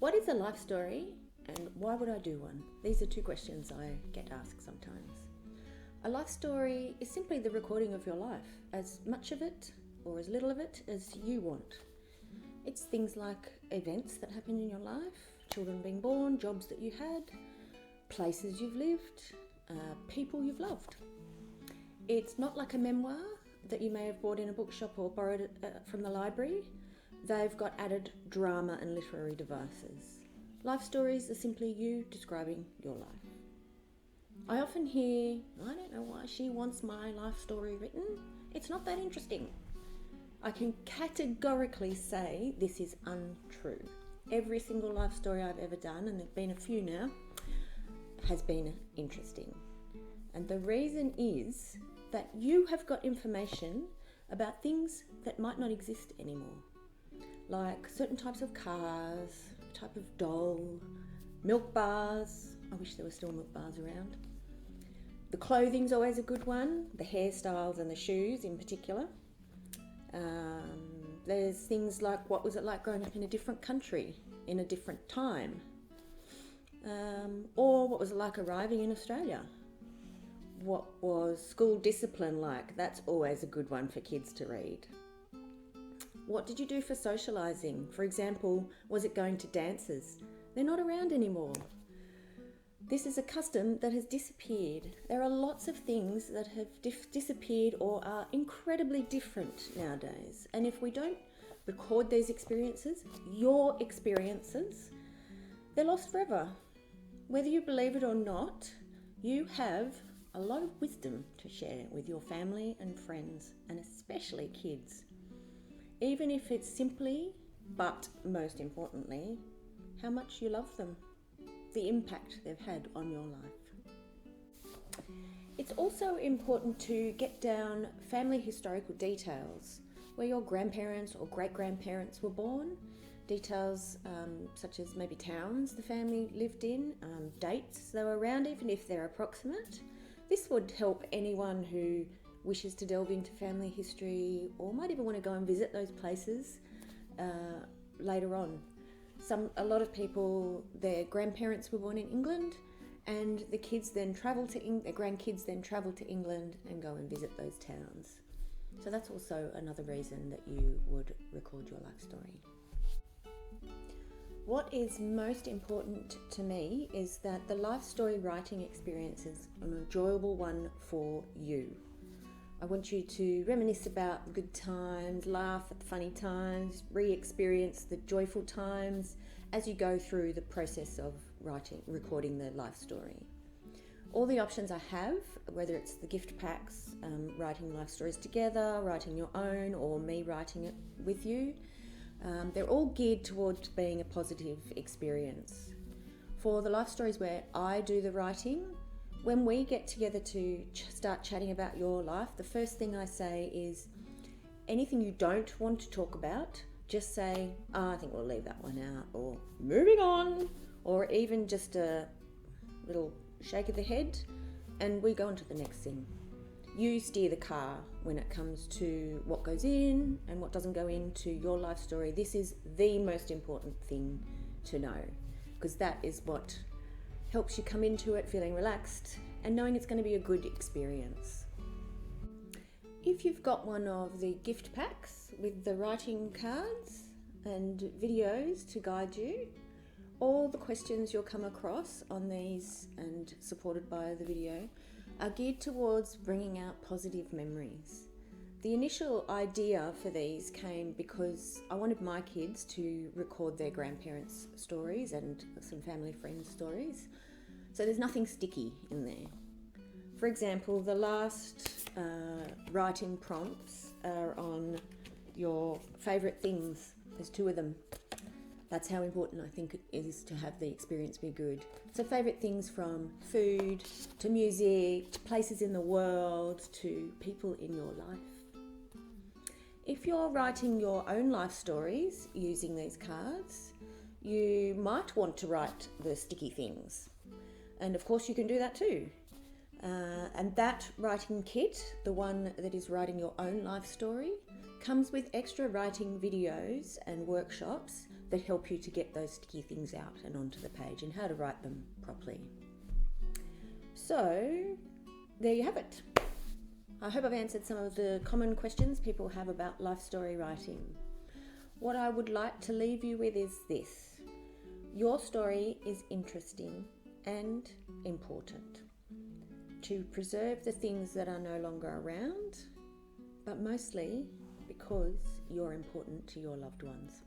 What is a life story and why would I do one? These are two questions I get asked sometimes. A life story is simply the recording of your life, as much of it or as little of it as you want. It's things like events that happen in your life, children being born, jobs that you had, places you've lived, people you've loved. It's not like a memoir that you may have bought in a bookshop or borrowed it from the library. They've got added drama and literary devices. Life stories are simply you describing your life. I often hear, I don't know why she wants my life story written. It's not that interesting. I can categorically say this is untrue. Every single life story I've ever done, and there've been a few now, has been interesting. And the reason is that you have got information about things that might not exist anymore. Like certain types of cars, type of doll, milk bars. I wish there were still milk bars around. The clothing's always a good one, the hairstyles and the shoes in particular. There's things like what was it like growing up in a different country, in a different time? Or what was it like arriving in Australia? What was school discipline like? That's always a good one for kids to read. What did you do for socialising? For example, was it going to dances? They're not around anymore. This is a custom that has disappeared. There are lots of things that have disappeared or are incredibly different nowadays. And if we don't record these experiences, your experiences, they're lost forever. Whether you believe it or not, you have a lot of wisdom to share with your family and friends, and especially kids. Even if it's simply, but most importantly, how much you love them, the impact they've had on your life. It's also important to get down family historical details, where your grandparents or great-grandparents were born, details such as maybe towns the family lived in, dates they were around, even if they're approximate. This would help anyone who wishes to delve into family history or might even want to go and visit those places later on. A lot of people, their grandparents were born in England, and the kids then their grandkids then travel to England and go and visit those towns. So that's also another reason that you would record your life story. What is most important to me is that the life story writing experience is an enjoyable one for you. I want you to reminisce about the good times, laugh at the funny times, re-experience the joyful times as you go through the process of recording the life story. All the options I have, whether it's the gift packs, writing life stories together, writing your own, or me writing it with you, they're all geared towards being a positive experience. For the life stories where I do the writing, when we get together to start chatting about your life, the first thing I say is anything you don't want to talk about, just say, I think we'll leave that one out, or moving on, or even just a little shake of the head, and we go on to the next thing. You steer the car when it comes to what goes in and what doesn't go into your life story. This is the most important thing to know, because that is what helps you come into it feeling relaxed and knowing it's going to be a good experience. If you've got one of the gift packs with the writing cards and videos to guide you, all the questions you'll come across on these and supported by the video are geared towards bringing out positive memories. The initial idea for these came because I wanted my kids to record their grandparents' stories and some family friends' stories, so there's nothing sticky in there. For example, the last writing prompts are on your favourite things. There's 2 of them. That's how important I think it is to have the experience be good. So favourite things from food to music to places in the world to people in your life. If you're writing your own life stories using these cards, you might want to write the sticky things. And of course you can do that too. And that writing kit, the one that is writing your own life story, comes with extra writing videos and workshops that help you to get those sticky things out and onto the page, and how to write them properly. So there you have it. I hope I've answered some of the common questions people have about life story writing. What I would like to leave you with is this: your story is interesting and important. To preserve the things that are no longer around, but mostly because you're important to your loved ones.